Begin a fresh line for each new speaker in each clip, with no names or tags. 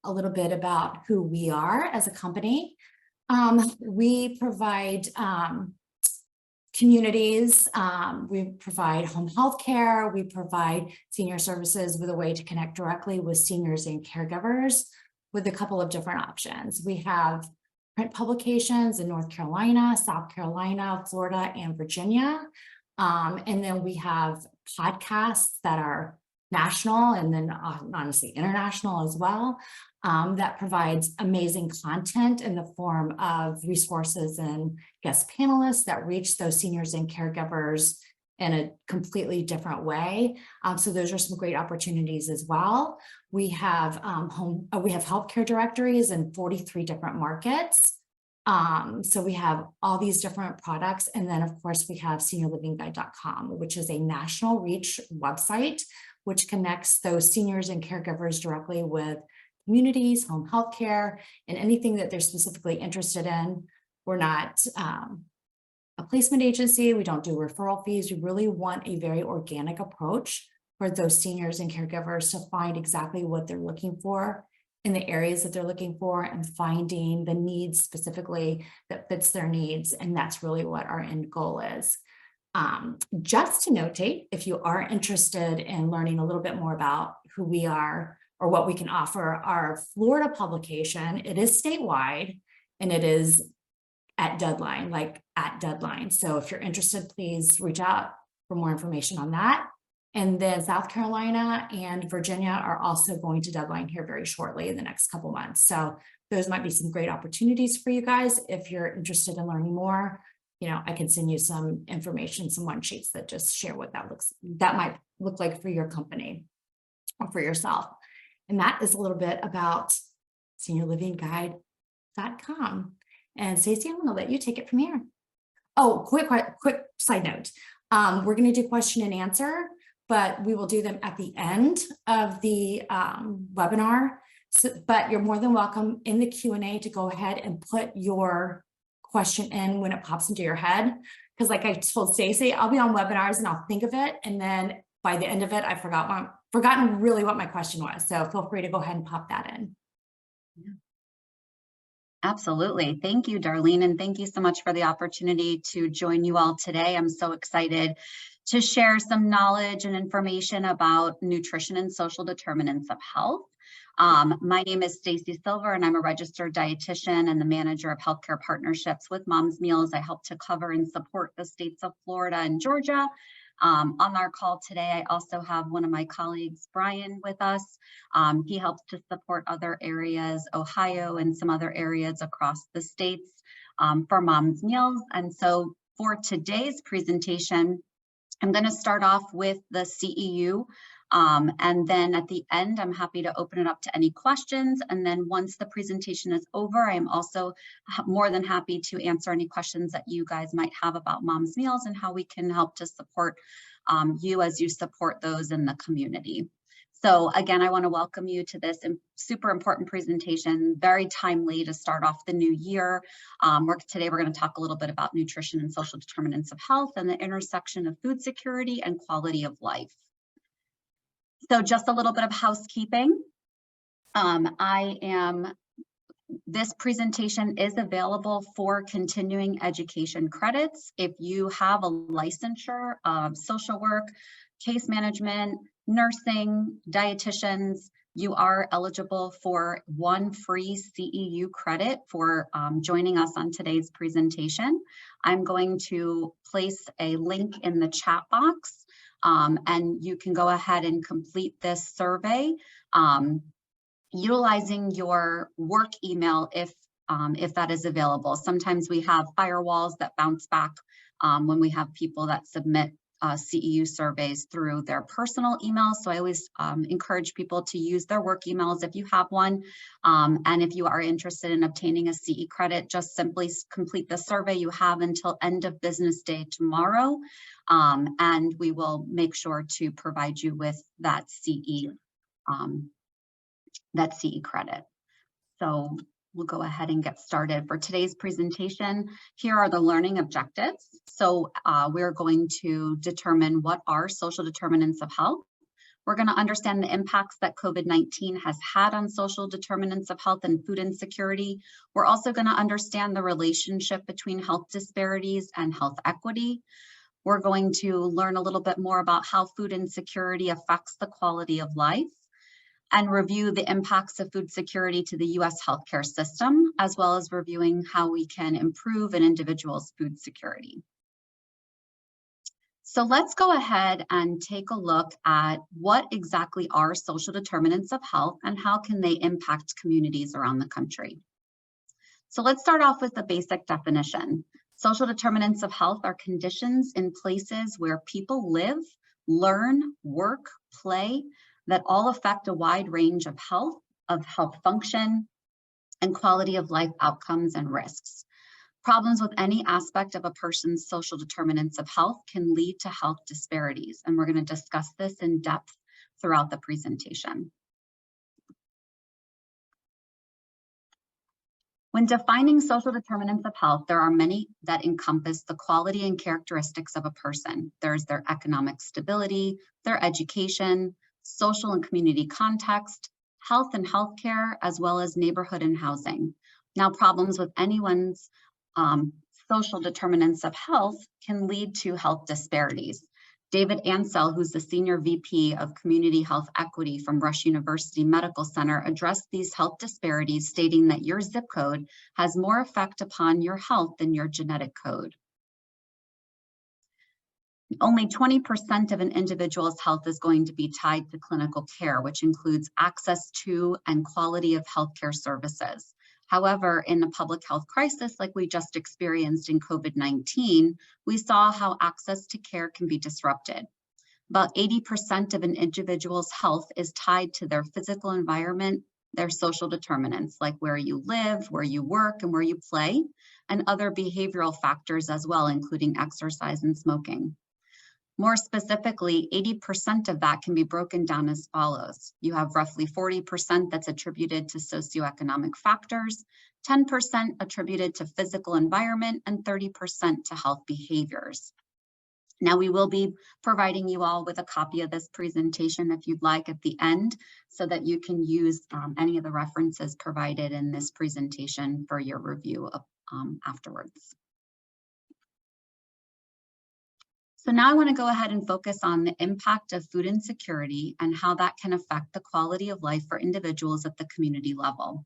a little bit about who we are as a company. We provide communities, we provide home health care, we provide senior services with a way to connect directly with seniors and caregivers with a couple of different options. We have print publications in North Carolina, South Carolina, Florida, and Virginia. And then we have podcasts that are national and then honestly international as well, that provides amazing content in the form of resources and guest panelists that reach those seniors and caregivers in a completely different way. So those are some great opportunities as well. We have healthcare directories in 43 different markets. So we have all these different products. And then of course we have SeniorLivingGuide.com, which is a national reach website, which connects those seniors and caregivers directly with communities, home health care, and anything that they're specifically interested in. We're not a placement agency. We don't do referral fees. We really want a very organic approach for those seniors and caregivers to find exactly what they're looking for in the areas that they're looking for and finding the needs specifically that fits their needs. And that's really what our end goal is. Just to notate, if you are interested in learning a little bit more about who we are or what we can offer, our Florida publication, it is statewide and it is at deadline, So if you're interested, please reach out for more information on that. And then South Carolina and Virginia are also going to deadline here very shortly in the next couple months. So those might be some great opportunities for you guys. If you're interested in learning more, I can send you some information, some one sheets that just share what that might look like for your company or for yourself. And that is a little bit about SeniorLivingGuide.com. And Stacey, I'm going to let you take it from here. Oh, quick side note. We're going to do question and answer, but we will do them at the end of the webinar. But you're more than welcome in the Q&A to go ahead and put your question in when it pops into your head. Because like I told Stacey, I'll be on webinars and I'll think of it. And then by the end of it, I've forgotten really what my question was. So feel free to go ahead and pop that in.
Yeah. Absolutely. Thank you, Darlene. And thank you so much for the opportunity to join you all today. I'm so excited to share some knowledge and information about nutrition and social determinants of health. My name is Stacey Silver, and I'm a registered dietitian and the manager of healthcare partnerships with Mom's Meals. I help to cover and support the states of Florida and Georgia. On our call today, I also have one of my colleagues, Brian, with us. He helps to support other areas, Ohio and some other areas across the states for Mom's Meals. And so for today's presentation, I'm going to start off with the CEU. And then at the end, I'm happy to open it up to any questions. And then once the presentation is over, I'm also more than happy to answer any questions that you guys might have about Mom's Meals and how we can help to support you as you support those in the community. So again, I want to welcome you to this super important presentation, very timely to start off the new year. Today, we're going to talk a little bit about nutrition and social determinants of health and the intersection of food security and quality of life. So just a little bit of housekeeping. This presentation is available for continuing education credits. If you have a licensure of social work, case management, nursing, dietitians, you are eligible for one free CEU credit for joining us on today's presentation. I'm going to place a link in the chat box. And you can go ahead and complete this survey utilizing your work email if that is available. Sometimes we have firewalls that bounce back when we have people that submit CEU surveys through their personal emails. So I always encourage people to use their work emails if you have one. And if you are interested in obtaining a CE credit, just simply complete the survey. You have until end of business day tomorrow. And we will make sure to provide you with that CE credit. So we'll go ahead and get started. For today's presentation, here are the learning objectives. So we're going to determine what are social determinants of health, We're going to understand the impacts that COVID-19 has had on social determinants of health and food insecurity. We're also going to understand the relationship between health disparities and health equity. We're going to learn a little bit more about how food insecurity affects the quality of life and review the impacts of food security to the U.S. healthcare system, as well as reviewing how we can improve an individual's food security. So let's go ahead and take a look at what exactly are social determinants of health and how can they impact communities around the country. So let's start off with the basic definition. Social determinants of health are conditions in places where people live, learn, work, play, that all affect a wide range of health function, and quality of life outcomes and risks. Problems with any aspect of a person's social determinants of health can lead to health disparities, and we're going to discuss this in depth throughout the presentation. When defining social determinants of health, there are many that encompass the quality and characteristics of a person. There's their economic stability, their education, social and community context, health and healthcare, as well as neighborhood and housing. Now, problems with anyone's social determinants of health can lead to health disparities. David Ansell, who's the Senior VP of Community Health Equity from Rush University Medical Center, addressed these health disparities, stating that your zip code has more effect upon your health than your genetic code. Only 20% of an individual's health is going to be tied to clinical care, which includes access to and quality of healthcare services. However, in a public health crisis like we just experienced in COVID-19, we saw how access to care can be disrupted. About 80% of an individual's health is tied to their physical environment, their social determinants, like where you live, where you work, and where you play, and other behavioral factors as well, including exercise and smoking. More specifically, 80% of that can be broken down as follows. You have roughly 40% that's attributed to socioeconomic factors, 10% attributed to physical environment, and 30% to health behaviors. Now, we will be providing you all with a copy of this presentation if you'd like at the end, so that you can use any of the references provided in this presentation for your review afterwards. So now I want to go ahead and focus on the impact of food insecurity and how that can affect the quality of life for individuals at the community level.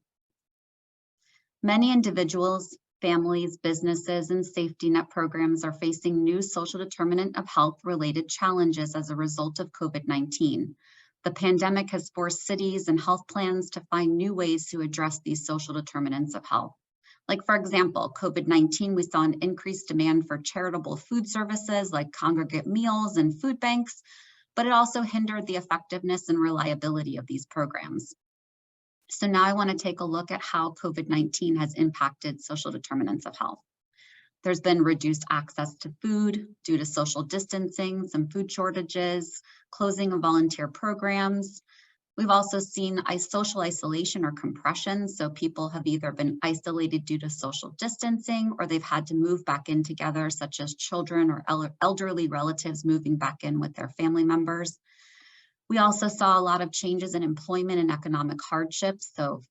Many individuals, families, businesses, and safety net programs are facing new social determinant of health related challenges as a result of COVID-19. The pandemic has forced cities and health plans to find new ways to address these social determinants of health. Like, for example, COVID-19, we saw an increased demand for charitable food services like congregate meals and food banks, but it also hindered the effectiveness and reliability of these programs. So now I want to take a look at how COVID-19 has impacted social determinants of health. There's been reduced access to food due to social distancing, some food shortages, closing of volunteer programs. We've also seen social isolation or compression. So people have either been isolated due to social distancing, or they've had to move back in together, such as children or elderly relatives moving back in with their family members. We also saw a lot of changes in employment and economic hardships. So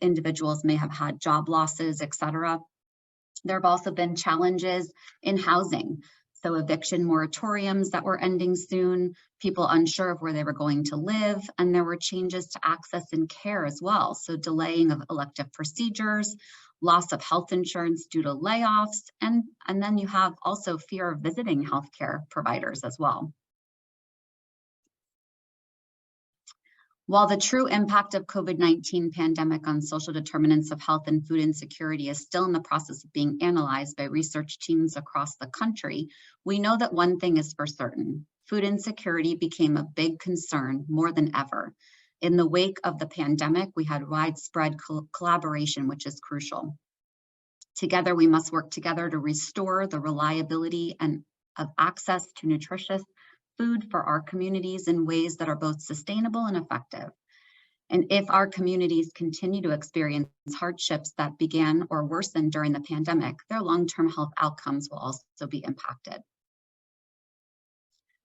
individuals may have had job losses, et cetera. There have also been challenges in housing. So eviction moratoriums that were ending soon, people unsure of where they were going to live, and there were changes to access and care as well. So delaying of elective procedures, loss of health insurance due to layoffs, and then you have also fear of visiting healthcare providers as well. While the true impact of COVID-19 pandemic on social determinants of health and food insecurity is still in the process of being analyzed by research teams across the country, we know that one thing is for certain. Food insecurity became a big concern more than ever. In the wake of the pandemic, we had widespread collaboration, which is crucial. Together, we must work together to restore the reliability and of access to nutritious food for our communities in ways that are both sustainable and effective. And if our communities continue to experience hardships that began or worsened during the pandemic, their long-term health outcomes will also be impacted.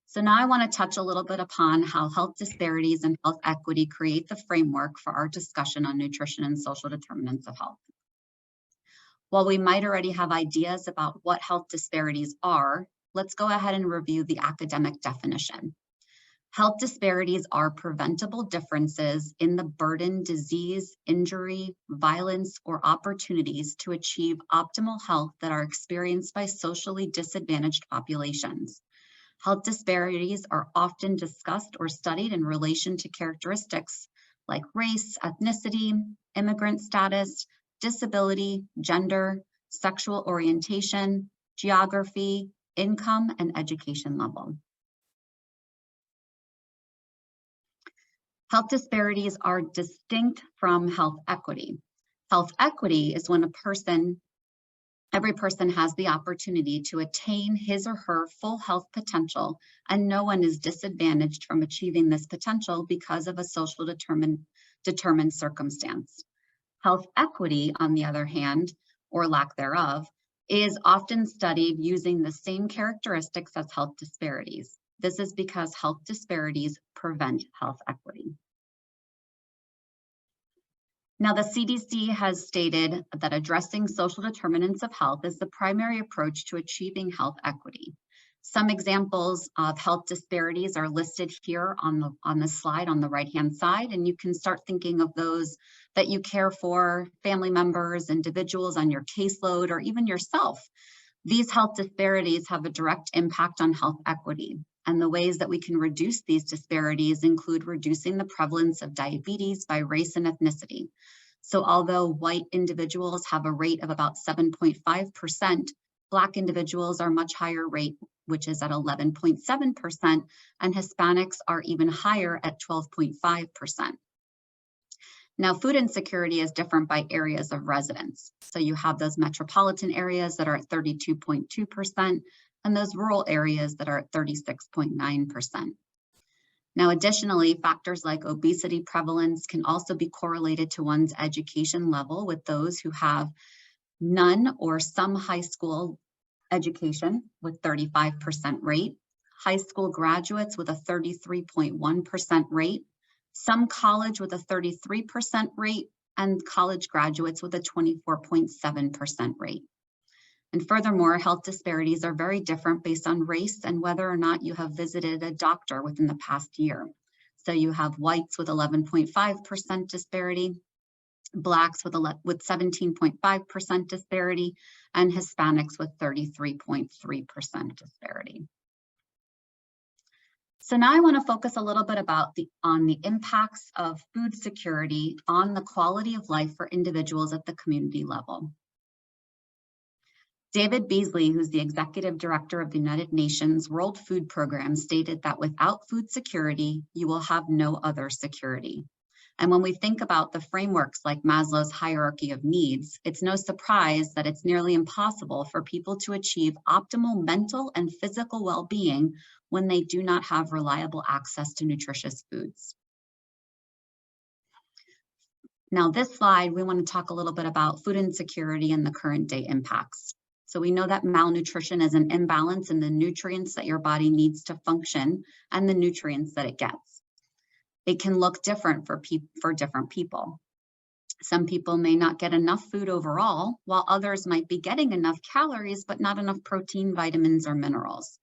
So now I want to touch a little bit upon how health disparities and health equity create the framework for our discussion on nutrition and social determinants of health. While we might already have ideas about what health disparities are, let's go ahead and review the academic definition. Health disparities are preventable differences in the burden, disease, injury, violence, or opportunities to achieve optimal health that are experienced by socially disadvantaged populations. Health disparities are often discussed or studied in relation to characteristics like race, ethnicity, immigrant status, disability, gender, sexual orientation, geography, income, and education level. Health disparities are distinct from health equity. Health equity is when every person has the opportunity to attain his or her full health potential, and no one is disadvantaged from achieving this potential because of a social determined circumstance. Health equity, on the other hand, or lack thereof, is often studied using the same characteristics as health disparities. This is because health disparities prevent health equity. Now, the CDC has stated that addressing social determinants of health is the primary approach to achieving health equity. Some examples of health disparities are listed here on the slide on the right-hand side, and you can start thinking of those that you care for, family members, individuals on your caseload, or even yourself. These health disparities have a direct impact on health equity, and the ways that we can reduce these disparities include reducing the prevalence of diabetes by race and ethnicity. So although white individuals have a rate of about 7.5%, Black individuals are much higher rate, which is at 11.7%, and Hispanics are even higher at 12.5%. Now, food insecurity is different by areas of residence. So you have those metropolitan areas that are at 32.2%, and those rural areas that are at 36.9%. Now, additionally, factors like obesity prevalence can also be correlated to one's education level, with those who have none or some high school education with 35% rate, high school graduates with a 33.1% rate, some college with a 33% rate, and college graduates with a 24.7% rate. And furthermore, health disparities are very different based on race and whether or not you have visited a doctor within the past year. So you have whites with 11.5% disparity, Blacks with 17.5% disparity, and Hispanics with 33.3% disparity. So now I want to focus a little bit on the impacts of food security on the quality of life for individuals at the community level. David Beasley, who's the executive director of the United Nations World Food Program, stated that without food security, you will have no other security. And when we think about the frameworks like Maslow's hierarchy of needs, it's no surprise that it's nearly impossible for people to achieve optimal mental and physical well-being when they do not have reliable access to nutritious foods. Now, this slide, we want to talk a little bit about food insecurity and the current day impacts. So we know that malnutrition is an imbalance in the nutrients that your body needs to function and the nutrients that it gets. It can look different for different people. Some people may not get enough food overall, while others might be getting enough calories, but not enough protein, vitamins, or minerals.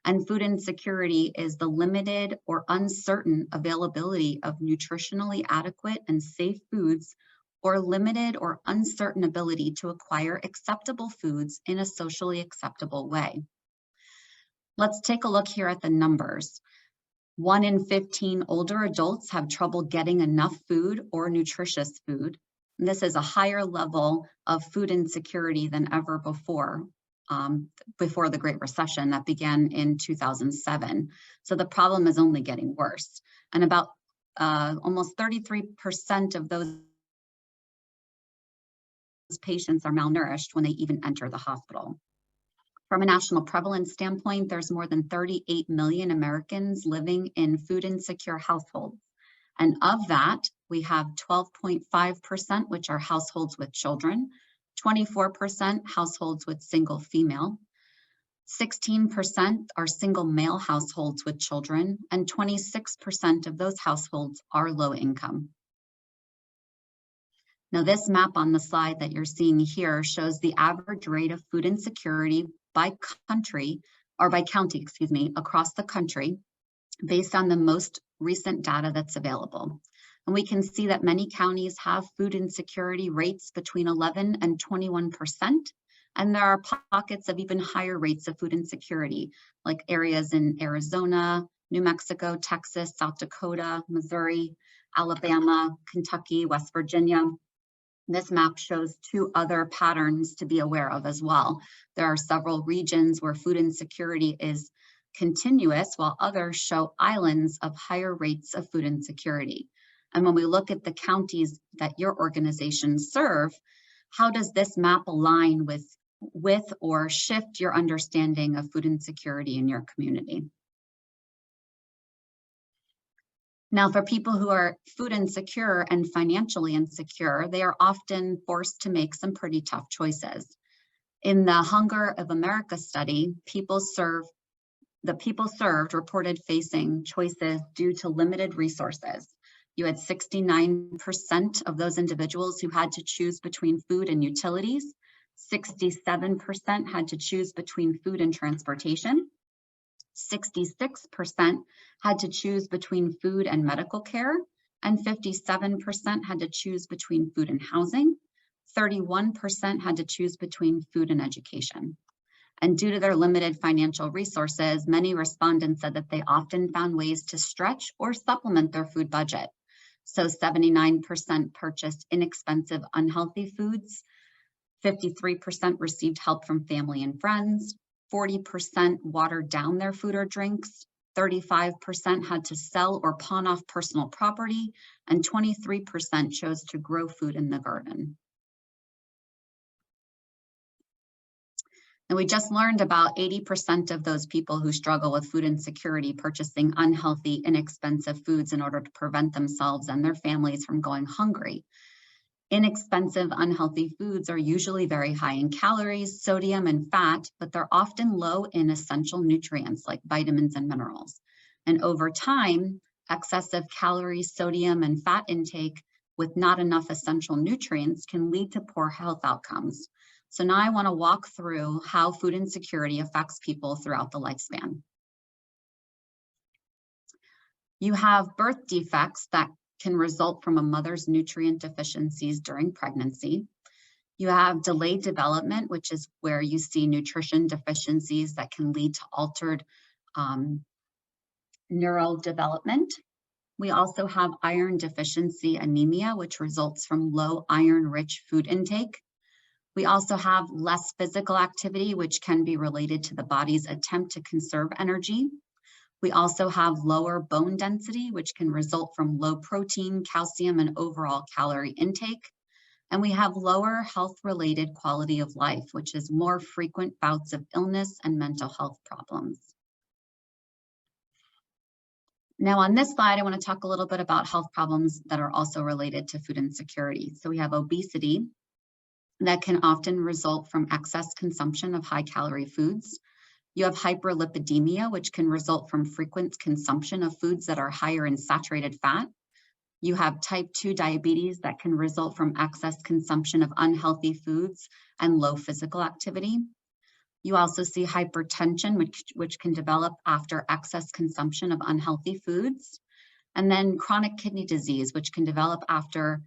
And food insecurity is the limited or uncertain availability of nutritionally adequate and safe foods, or limited or uncertain ability to acquire acceptable foods in a socially acceptable way. Let's take a look here at the numbers. 1 in 15 older adults have trouble getting enough food or nutritious food. And this is a higher level of food insecurity than ever before the Great Recession that began in 2007. So the problem is only getting worse. And about almost 33% of those patients are malnourished when they even enter the hospital. From a national prevalence standpoint, there's more than 38 million Americans living in food insecure households. And of that, we have 12.5%, which are households with children, 24% households with single female, 16% are single male households with children, and 26% of those households are low income. Now, this map on the slide that you're seeing here shows the average rate of food insecurity by country, or by county, excuse me, across the country, based on the most recent data that's available. And we can see that many counties have food insecurity rates between 11 and 21%. And there are pockets of even higher rates of food insecurity, like areas in Arizona, New Mexico, Texas, South Dakota, Missouri, Alabama, Kentucky, West Virginia. This map shows two other patterns to be aware of as well. There are several regions where food insecurity is continuous, while others show islands of higher rates of food insecurity. And when we look at the counties that your organizations serve, how does this map align with or shift your understanding of food insecurity in your community? Now, for people who are food insecure and financially insecure, they are often forced to make some pretty tough choices. In the Hunger of America study, the people served reported facing choices due to limited resources. You had 69% of those individuals who had to choose between food and utilities. 67% had to choose between food and transportation. 66% had to choose between food and medical care, and 57% had to choose between food and housing. 31% had to choose between food and education. And due to their limited financial resources, many respondents said that they often found ways to stretch or supplement their food budget. So 79% purchased inexpensive, unhealthy foods. 53% received help from family and friends. 40% watered down their food or drinks, 35% had to sell or pawn off personal property, and 23% chose to grow food in the garden. And we just learned about 80% of those people who struggle with food insecurity purchasing unhealthy, inexpensive foods in order to prevent themselves and their families from going hungry. Inexpensive, unhealthy foods are usually very high in calories, sodium, and fat, but they're often low in essential nutrients like vitamins and minerals. And over time, excessive calories, sodium, and fat intake with not enough essential nutrients can lead to poor health outcomes. So now I want to walk through how food insecurity affects people throughout the lifespan. You have birth defects that can result from a mother's nutrient deficiencies during pregnancy. You have delayed development, which is where you see nutrition deficiencies that can lead to altered neural development. We also have iron deficiency anemia, which results from low iron-rich food intake. We also have less physical activity, which can be related to the body's attempt to conserve energy. We also have lower bone density, which can result from low protein, calcium, and overall calorie intake. And we have lower health-related quality of life, which is more frequent bouts of illness and mental health problems. Now on this slide, I want to talk a little bit about health problems that are also related to food insecurity. So we have obesity that can often result from excess consumption of high-calorie foods. You have hyperlipidemia, which can result from frequent consumption of foods that are higher in saturated fat. You have type 2 diabetes that can result from excess consumption of unhealthy foods and low physical activity. You also see hypertension, which can develop after excess consumption of unhealthy foods. And then chronic kidney disease, which can develop after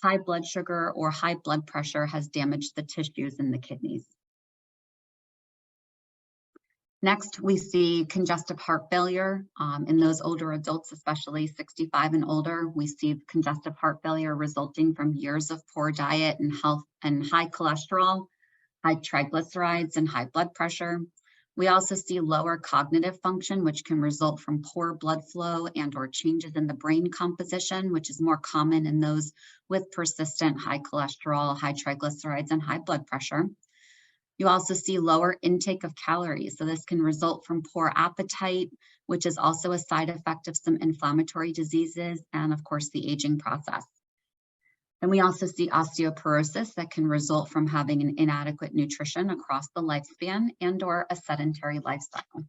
high blood sugar or high blood pressure has damaged the tissues in the kidneys. Next, we see congestive heart failure in those older adults, especially 65 and older. We see congestive heart failure resulting from years of poor diet and health and high cholesterol, high triglycerides, and high blood pressure. We also see lower cognitive function, which can result from poor blood flow and/or changes in the brain composition, which is more common in those with persistent high cholesterol, high triglycerides, and high blood pressure. You also see lower intake of calories. So this can result from poor appetite, which is also a side effect of some inflammatory diseases and of course the aging process. Then we also see osteoporosis that can result from having an inadequate nutrition across the lifespan and/or a sedentary lifestyle.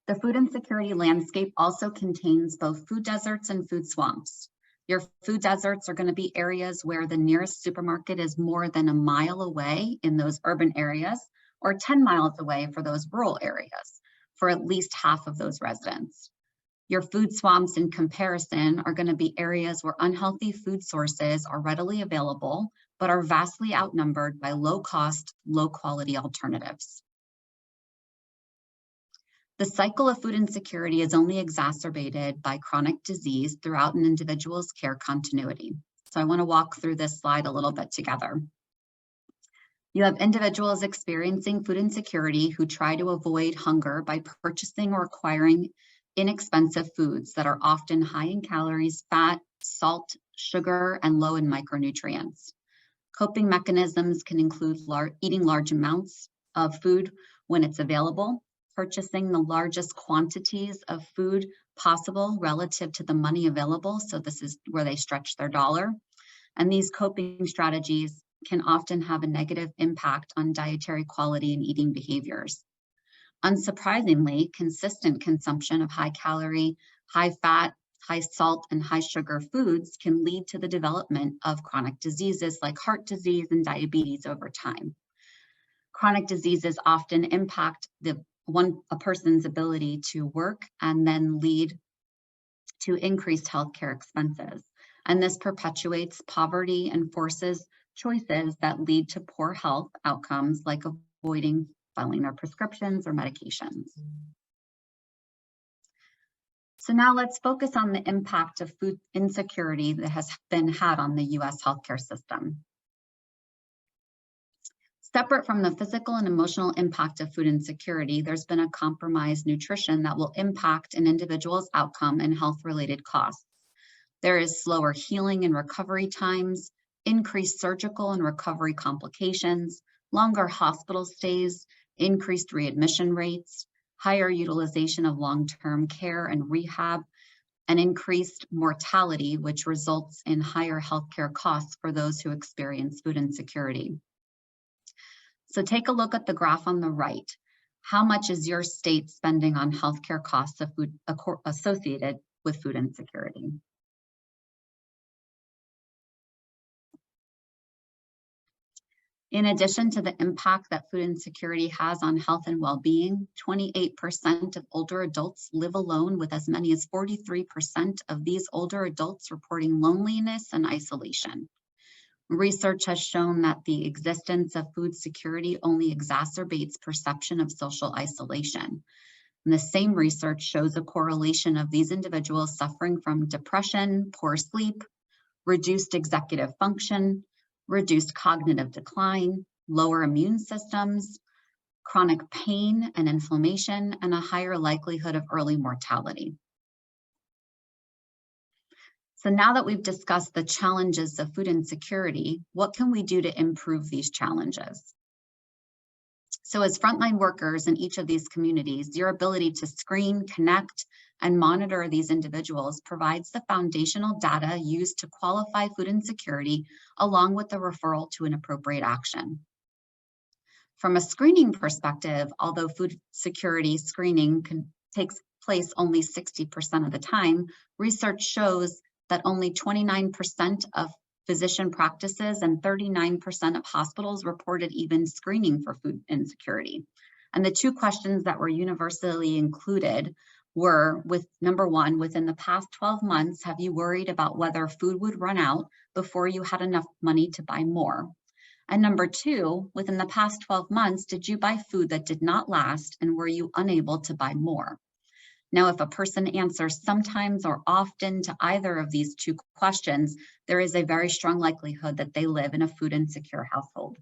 The food insecurity landscape also contains both food deserts and food swamps. Your food deserts are going to be areas where the nearest supermarket is more than a mile away in those urban areas, or 10 miles away for those rural areas, for at least half of those residents. Your food swamps, in comparison, are going to be areas where unhealthy food sources are readily available, but are vastly outnumbered by low-cost, low-quality alternatives. The cycle of food insecurity is only exacerbated by chronic disease throughout an individual's care continuity. So I want to walk through this slide a little bit together. You have individuals experiencing food insecurity who try to avoid hunger by purchasing or acquiring inexpensive foods that are often high in calories, fat, salt, sugar, and low in micronutrients. Coping mechanisms can include eating large amounts of food when it's available, purchasing the largest quantities of food possible relative to the money available. So this is where they stretch their dollar. And these coping strategies can often have a negative impact on dietary quality and eating behaviors. Unsurprisingly, consistent consumption of high calorie, high fat, high salt, and high sugar foods can lead to the development of chronic diseases like heart disease and diabetes over time. Chronic diseases often impact a person's ability to work and then lead to increased healthcare expenses. And this perpetuates poverty and forces choices that lead to poor health outcomes like avoiding filing their prescriptions or medications. So now let's focus on the impact of food insecurity that has been had on the US healthcare system. Separate from the physical and emotional impact of food insecurity, there's been a compromised nutrition that will impact an individual's outcome and health-related costs. There is slower healing and recovery times, increased surgical and recovery complications, longer hospital stays, increased readmission rates, higher utilization of long-term care and rehab, and increased mortality, which results in higher healthcare costs for those who experience food insecurity. So take a look at the graph on the right. How much is your state spending on healthcare costs of food associated with food insecurity? In addition to the impact that food insecurity has on health and well-being, 28% of older adults live alone, with as many as 43% of these older adults reporting loneliness and isolation. Research has shown that the existence of food security only exacerbates perception of social isolation. And the same research shows a correlation of these individuals suffering from depression, poor sleep, reduced executive function, reduced cognitive decline, lower immune systems, chronic pain and inflammation, and a higher likelihood of early mortality. So now that we've discussed the challenges of food insecurity, what can we do to improve these challenges? So as frontline workers in each of these communities, your ability to screen, connect, and monitor these individuals provides the foundational data used to qualify food insecurity, along with the referral to an appropriate action. From a screening perspective, although food security screening takes place only 60% of the time, research shows that only 29% of physician practices and 39% of hospitals reported even screening for food insecurity. And the two questions that were universally included were, with number one, within the past 12 months, have you worried about whether food would run out before you had enough money to buy more? And number two, within the past 12 months, did you buy food that did not last, and were you unable to buy more? Now, if a person answers sometimes or often to either of these two questions, there is a very strong likelihood that they live in a food insecure household.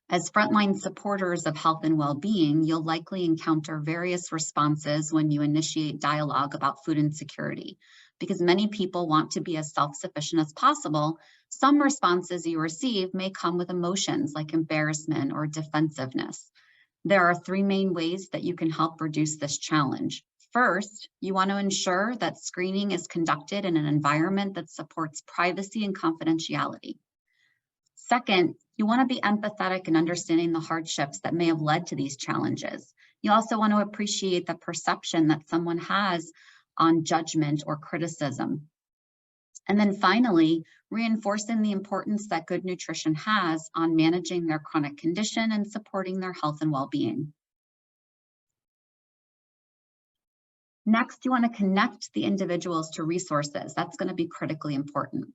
As frontline supporters of health and well-being, you'll likely encounter various responses when you initiate dialogue about food insecurity. Because many people want to be as self-sufficient as possible, some responses you receive may come with emotions like embarrassment or defensiveness. There are three main ways that you can help reduce this challenge. First, you want to ensure that screening is conducted in an environment that supports privacy and confidentiality. Second, you want to be empathetic in understanding the hardships that may have led to these challenges. You also want to appreciate the perception that someone has on judgment or criticism. And then finally, reinforcing the importance that good nutrition has on managing their chronic condition and supporting their health and well-being. Next, you want to connect the individuals to resources. That's going to be critically important.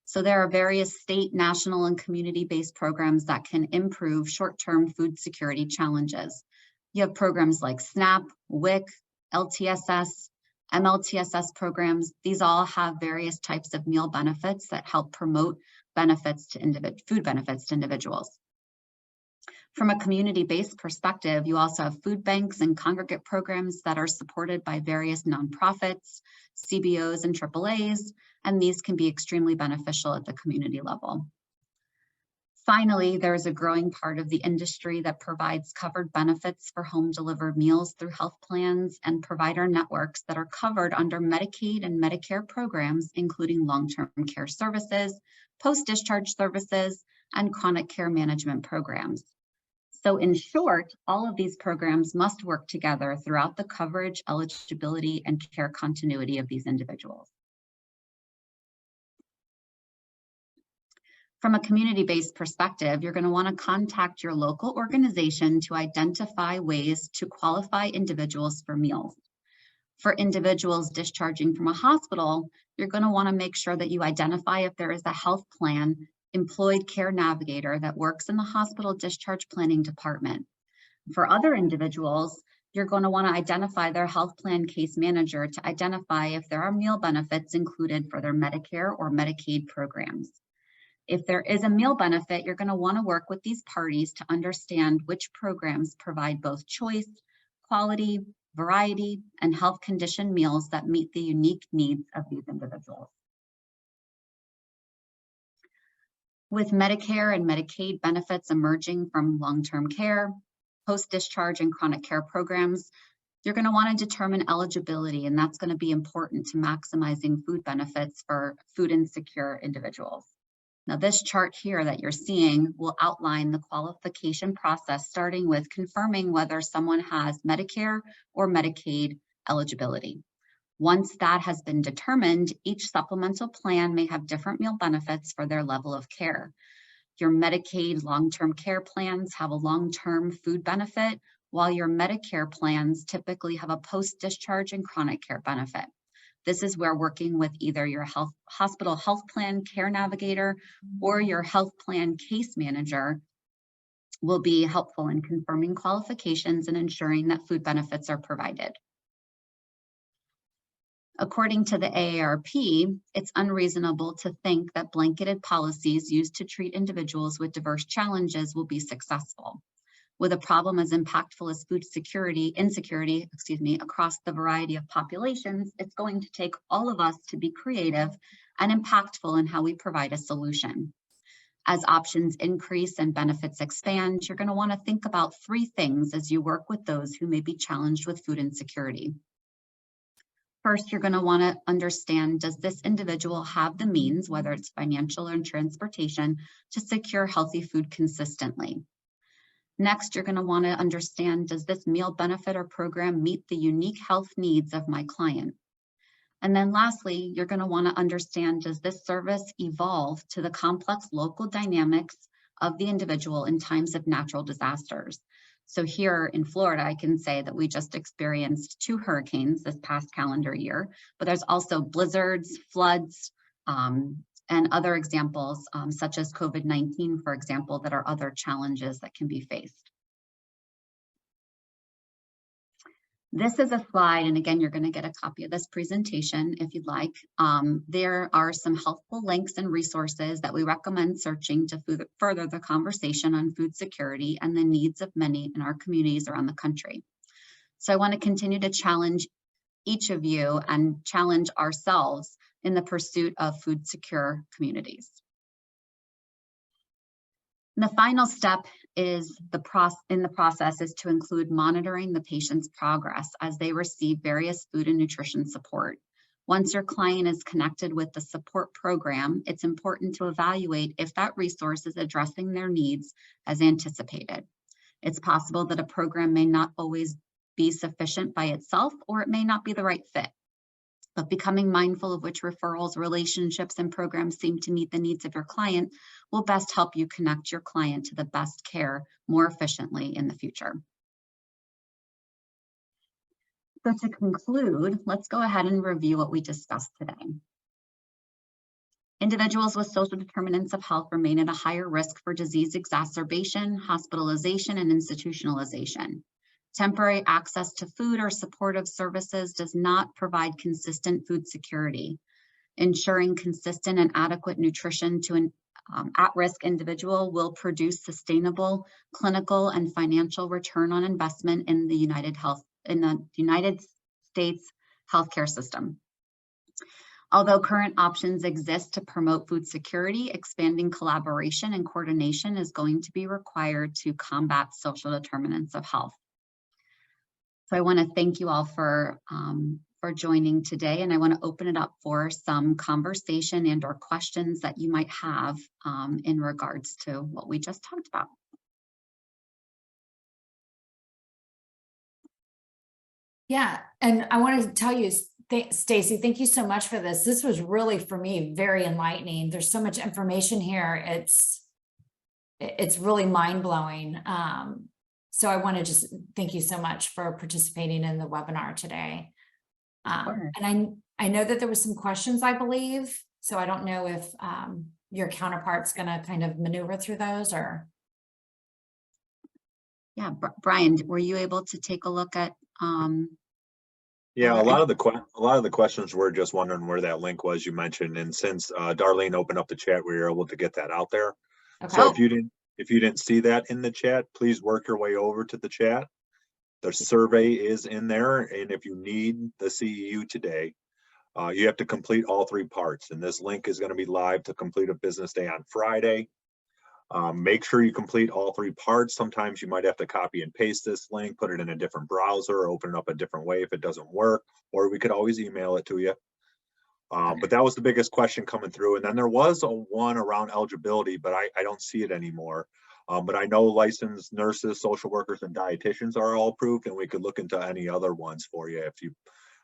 So there are various state, national, and community-based programs that can improve short-term food security challenges. You have programs like SNAP, WIC, LTSS, MLTSS programs. These all have various types of meal benefits that help promote benefits to food benefits to individuals. From a community-based perspective, you also have food banks and congregate programs that are supported by various nonprofits, CBOs, and AAAs, and these can be extremely beneficial at the community level. Finally, there is a growing part of the industry that provides covered benefits for home-delivered meals through health plans and provider networks that are covered under Medicaid and Medicare programs, including long-term care services, post-discharge services, and chronic care management programs. So in short, all of these programs must work together throughout the coverage, eligibility, and care continuity of these individuals. From a community-based perspective, you're going to want to contact your local organization to identify ways to qualify individuals for meals. For individuals discharging from a hospital, you're going to want to make sure that you identify if there is a health plan employed care navigator that works in the hospital discharge planning department. For other individuals, you're going to want to identify their health plan case manager to identify if there are meal benefits included for their Medicare or Medicaid programs. If there is a meal benefit, you're going to want to work with these parties to understand which programs provide both choice, quality, variety, and health condition meals that meet the unique needs of these individuals. With Medicare and Medicaid benefits emerging from long-term care, post-discharge and chronic care programs, you're going to want to determine eligibility, and that's going to be important to maximizing food benefits for food insecure individuals. Now, this chart here that you're seeing will outline the qualification process, starting with confirming whether someone has Medicare or Medicaid eligibility. Once that has been determined, each supplemental plan may have different meal benefits for their level of care. Your Medicaid long-term care plans have a long-term food benefit, while your Medicare plans typically have a post-discharge and chronic care benefit. This is where working with either your hospital health plan care navigator or your health plan case manager will be helpful in confirming qualifications and ensuring that food benefits are provided. According to the AARP, it's unreasonable to think that blanketed policies used to treat individuals with diverse challenges will be successful. With a problem as impactful as food insecurity, across the variety of populations, it's going to take all of us to be creative and impactful in how we provide a solution. As options increase and benefits expand, you're going to want to think about three things as you work with those who may be challenged with food insecurity. First, you're going to want to understand, does this individual have the means, whether it's financial or transportation, to secure healthy food consistently? Next, you're going to want to understand, does this meal benefit or program meet the unique health needs of my client? And then lastly, you're going to want to understand, does this service evolve to the complex local dynamics of the individual in times of natural disasters? So here in Florida, I can say that we just experienced 2 hurricanes this past calendar year, but there's also blizzards, floods, and other examples such as COVID-19, for example, that are other challenges that can be faced. This is a slide, and again, you're going to get a copy of this presentation if you'd like. There are some helpful links and resources that we recommend searching to further the conversation on food security and the needs of many in our communities around the country. So I want to continue to challenge each of you and challenge ourselves in the pursuit of food secure communities. And the final step is in the process is to include monitoring the patient's progress as they receive various food and nutrition support. Once your client is connected with the support program, it's important to evaluate if that resource is addressing their needs as anticipated. It's possible that a program may not always be sufficient by itself, or it may not be the right fit. But becoming mindful of which referrals, relationships, and programs seem to meet the needs of your client will best help you connect your client to the best care more efficiently in the future. So to conclude, let's go ahead and review what we discussed today. Individuals with social determinants of health remain at a higher risk for disease exacerbation, hospitalization, and institutionalization. Temporary access to food or supportive services does not provide consistent food security. Ensuring consistent and adequate nutrition to an at-risk individual will produce sustainable clinical and financial return on investment in the United States healthcare system. Although current options exist to promote food security, expanding collaboration and coordination is going to be required to combat social determinants of health. So I want to thank you all for joining today, and I want to open it up for some conversation and or questions that you might have in regards to what we just talked about.
Yeah, and I want to tell you, Stacey, thank you so much for this. This was really, for me, very enlightening. There's so much information here. It's really mind-blowing. So I want to just thank you so much for participating in the webinar today. And I know that there was some questions, I believe, so I don't know if your counterpart's going to kind of maneuver through those, or.
Yeah, Brian, were you able to take a look at?
Yeah, a lot of the questions were just wondering where that link was you mentioned, and since Darlene opened up the chat, we were able to get that out there. Okay. So if you didn't see that in the chat, please work your way over to the chat. The survey is in there, and if you need the CEU today, you have to complete all 3 parts, and this link is going to be live to complete a business day on Friday. Make sure you complete all 3 parts. Sometimes you might have to copy and paste this link, put it in a different browser, or open it up a different way if it doesn't work, or we could always email it to you. But that was the biggest question coming through. And then there was one around eligibility, but I don't see it anymore. But I know licensed nurses, social workers, and dietitians are all approved, and we could look into any other ones for you if you.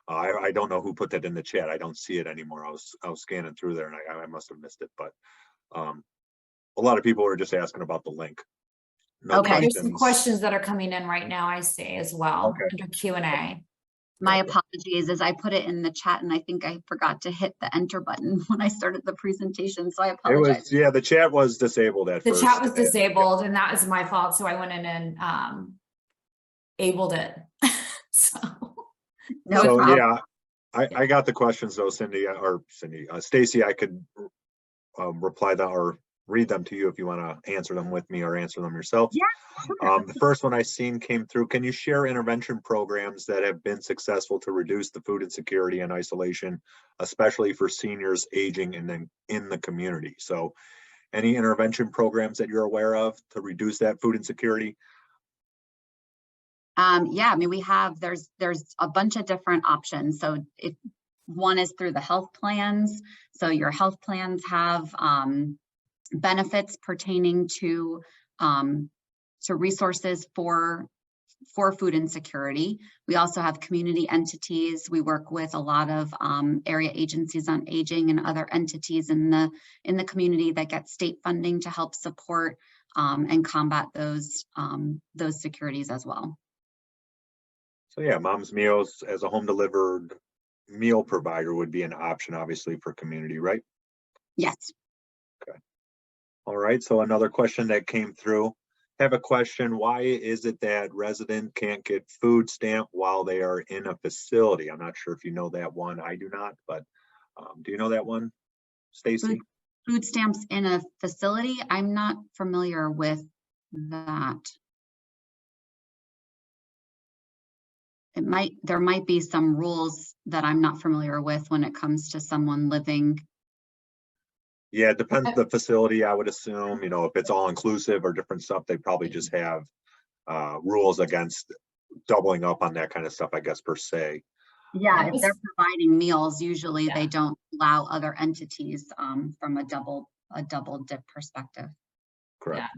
I don't know who put that in the chat. I don't see it anymore. I was scanning through there, and I must have missed it. But a lot of people are just asking about the link.
No okay.
Questions. There's some questions that are coming in right now, I see, as well, under Q&A.
My apologies, as I put it in the chat, and I think I forgot to hit the enter button when I started the presentation, so I apologize.
Yeah, the chat was disabled at first.
The chat was disabled, and that was my fault, so I went in and abled it. So
yeah, I got the questions though, Stacey. I could reply that or read them to you if you want to answer them with me or answer them yourself.
Yeah, sure.
The first one I seen came through. Can you share intervention programs that have been successful to reduce the food insecurity and isolation, especially for seniors aging in the community? So any intervention programs that you're aware of to reduce that food insecurity?
Yeah, I mean, there's a bunch of different options. So if one is through the health plans, so your health plans have benefits pertaining to resources for food insecurity. We also have community entities. We work with a lot of area agencies on aging and other entities in the community that get state funding to help support and combat those securities as well.
So yeah, Mom's Meals as a home delivered meal provider would be an option, obviously, for community, right?
Yes.
Okay. All right, so another question that came through. I have a question. Why is it that resident can't get food stamp while they are in a facility? I'm not sure if you know that one. I do not, but do you know that one, Stacey?
Food stamps in a facility? I'm not familiar with that. There might be some rules that I'm not familiar with when it comes to someone living
Yeah, it depends the facility, I would assume, if it's all inclusive or different stuff, they probably just have rules against doubling up on that kind of stuff, I guess, per se.
Yeah, if they're providing meals, usually
Yeah.
they don't allow other entities from a double dip perspective.
Correct.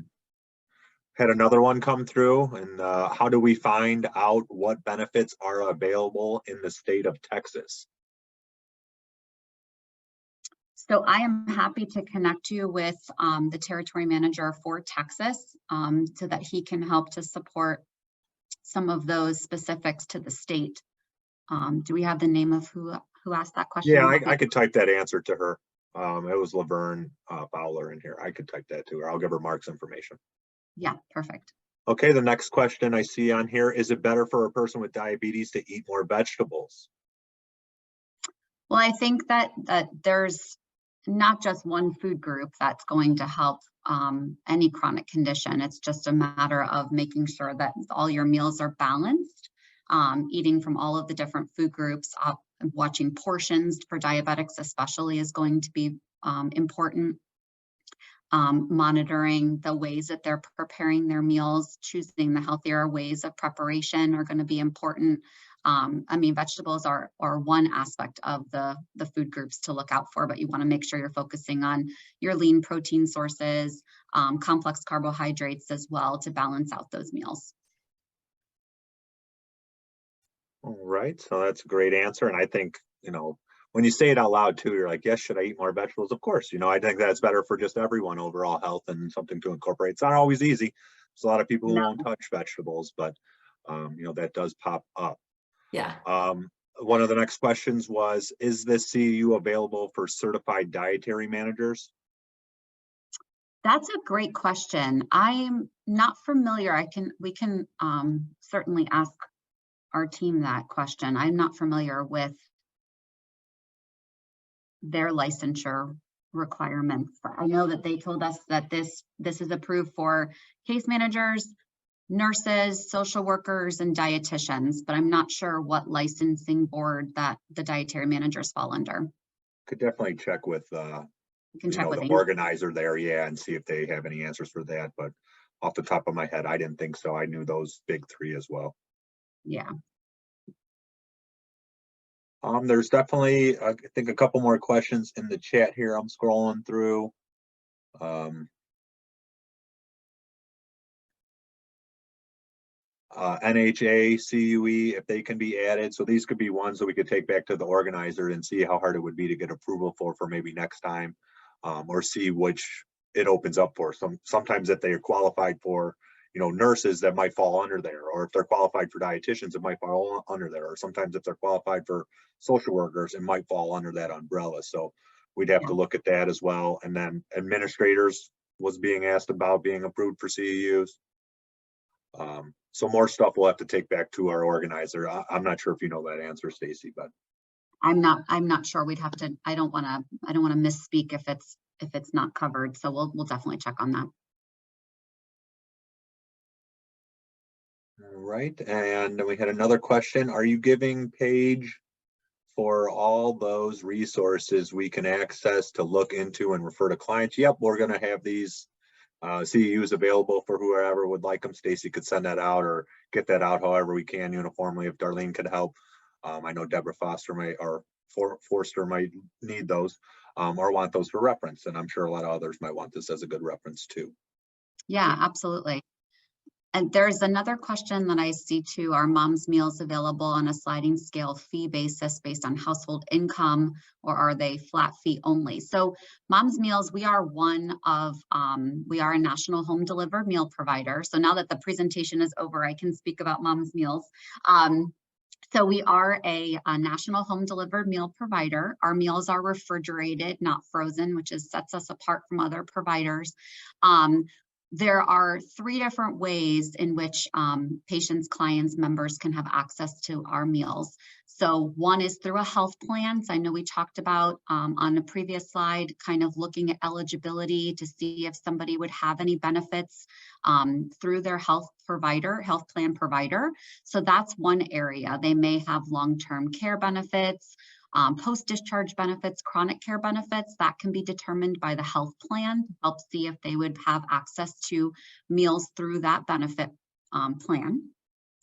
Had another one come through, and how do we find out what benefits are available in the state of Texas?
So I am happy to connect you with the territory manager for Texas so that he can help to support some of those specifics to the state. Do we have the name of who asked that question?
Yeah, I could type that answer to her. It was Laverne Fowler in here. I could type that to her. I'll give her Mark's information.
Yeah, perfect.
Okay, the next question I see on here, is it better for a person with diabetes to eat more vegetables?
Well, I think that there's not just one food group that's going to help any chronic condition. It's just a matter of making sure that all your meals are balanced, eating from all of the different food groups, watching portions for diabetics especially is going to be important. Monitoring the ways that they're preparing their meals, choosing the healthier ways of preparation are going to be important. I mean, vegetables are one aspect of the food groups to look out for, but you want to make sure you're focusing on your lean protein sources, complex carbohydrates as well to balance out those meals.
All right, so that's a great answer. And I think, when you say it out loud too, you're like, yes, should I eat more vegetables? Of course, I think that's better for just everyone overall health and something to incorporate. It's not always easy. There's a lot of people who won't touch vegetables, but that does pop up.
Yeah.
One of the next questions was, is this CEU available for certified dietary managers?
That's a great question. I'm not familiar. We can certainly ask our team that question. I'm not familiar with their licensure requirements. I know that they told us that this is approved for case managers, nurses, social workers, and dietitians, but I'm not sure what licensing board that the dietary managers fall under.
Could definitely check with the organizer there, and see if they have any answers for that. But off the top of my head, I didn't think so. I knew those big three as well.
Yeah.
There's definitely, I think, a couple more questions in the chat here. I'm scrolling through. NHA, CUE, if they can be added. So these could be ones that we could take back to the organizer and see how hard it would be to get approval for maybe next time, or see which it opens up for. Sometimes if they are qualified for, nurses, that might fall under there, or if they're qualified for dietitians, it might fall under there, or sometimes if they're qualified for social workers, it might fall under that umbrella. So we'd have to look at that as well. And then administrators was being asked about being approved for CEUs. So more stuff we'll have to take back to our organizer. I'm not sure if you know that answer, Stacey, but
I'm not sure. We'd have to. I don't want to misspeak if it's not covered. So we'll definitely check on that.
All right, and then we had another question. Are you giving page for all those resources we can access to look into and refer to clients? Yep, we're going to have these CEUs available for whoever would like them. Stacey could send that out or get that out however we can uniformly if Darlene could help. I know Deborah Forster might need those or want those for reference, and I'm sure a lot of others might want this as a good reference too.
Yeah, absolutely. And there's another question that I see too. Are mom's meals available on a sliding scale fee basis based on household income, or are they flat fee only? So mom's meals, we are a national home delivered meal provider. So now that the presentation is over, I can speak about mom's meals. So we are a national home delivered meal provider. Our meals are refrigerated, not frozen, which sets us apart from other providers. There are 3 different ways in which patients, clients, members can have access to our meals. So one is through a health plan. So I know we talked about on a previous slide, kind of looking at eligibility to see if somebody would have any benefits through their health plan provider. So that's one area. They may have long-term care benefits. Post-discharge benefits, chronic care benefits, that can be determined by the health plan to help see if they would have access to meals through that benefit plan.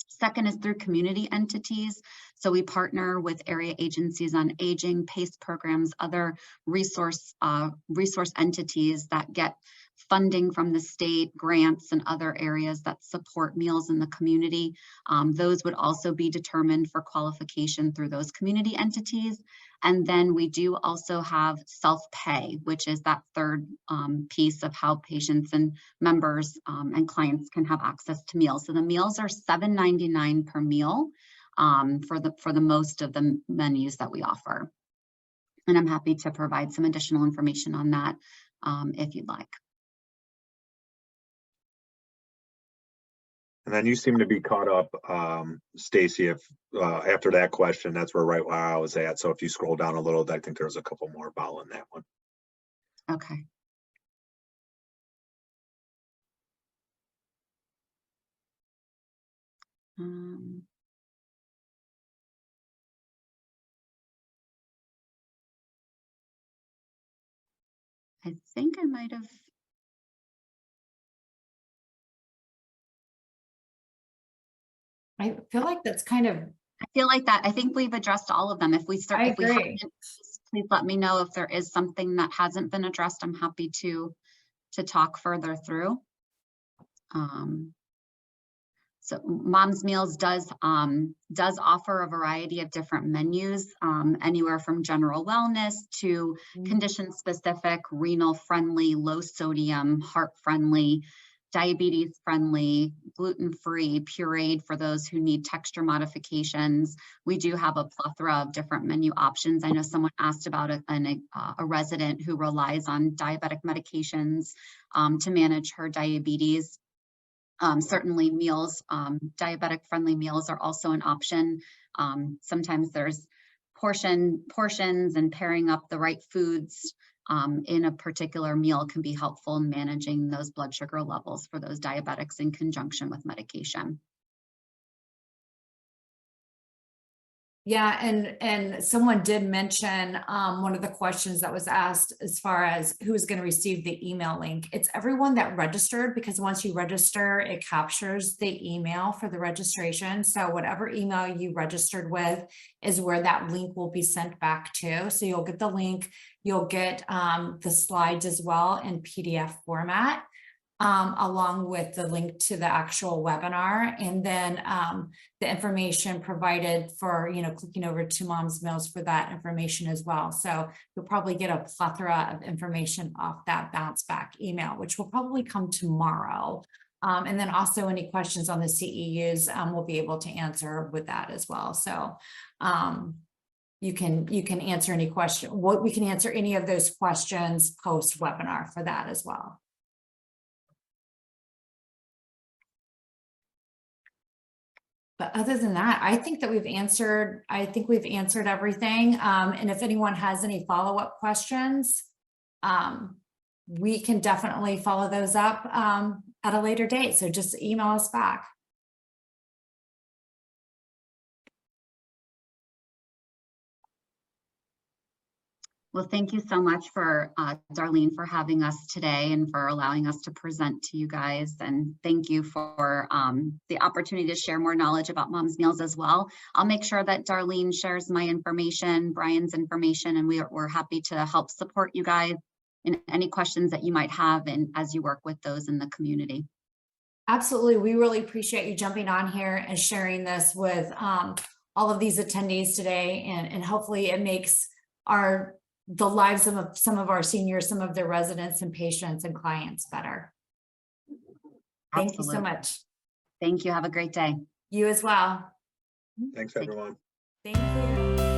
Second is through community entities. So we partner with area agencies on aging, PACE programs, other resource entities that get funding from the state, grants, and other areas that support meals in the community. Those would also be determined for qualification through those community entities. And then we do also have self-pay, which is that third piece of how patients and members and clients can have access to meals. So the meals are $7.99 per meal for the most of the menus that we offer. And I'm happy to provide some additional information on that if you'd like.
And then you seem to be caught up, Stacey, if after that question, that's where I was at. So if you scroll down a little, I think there's a couple more following that one.
Okay. I think I might have.
I feel like that's kind of.
I feel like that. I think we've addressed all of them. If we start, if we haven't, please let me know if there is something that hasn't been addressed. I'm happy to talk further through. So Mom's Meals does offer a variety of different menus, anywhere from general wellness to condition specific, renal friendly, low sodium, heart friendly, diabetes friendly, gluten-free, pureed for those who need texture modifications. We do have a plethora of different menu options. I know someone asked about a resident who relies on diabetic medications to manage her diabetes. Certainly meals, diabetic friendly meals are also an option. Sometimes there's portions and pairing up the right foods in a particular meal can be helpful in managing those blood sugar levels for those diabetics in conjunction with medication.
Yeah, and someone did mention one of the questions that was asked as far as who is going to receive the email link. It's everyone that registered, because once you register, it captures the email for the registration. So whatever email you registered with is where that link will be sent back to. So you'll get the link, you'll get the slides as well in PDF format. Along with the link to the actual webinar, and then the information provided for, clicking over to Mom's Meals for that information as well. So you'll probably get a plethora of information off that bounce back email, which will probably come tomorrow. And then also any questions on the CEUs we'll be able to answer with that as well. So you can answer any question. We can answer any of those questions post webinar for that as well. But other than that, I think that we've answered everything. And if anyone has any follow-up questions, we can definitely follow those up at a later date. So just email us back.
Well, thank you so much for Darlene for having us today and for allowing us to present to you guys. And thank you for the opportunity to share more knowledge about Mom's Meals as well. I'll make sure that Darlene shares my information, Brian's information, and we're happy to help support you guys in any questions that you might have and as you work with those in the community.
Absolutely. We really appreciate you jumping on here and sharing this with all of these attendees today. And hopefully it makes the lives of some of our seniors, some of their residents and patients and clients better. Thank you so much.
Thank you. Have a great day.
You as well.
Thanks, everyone.
Thank you.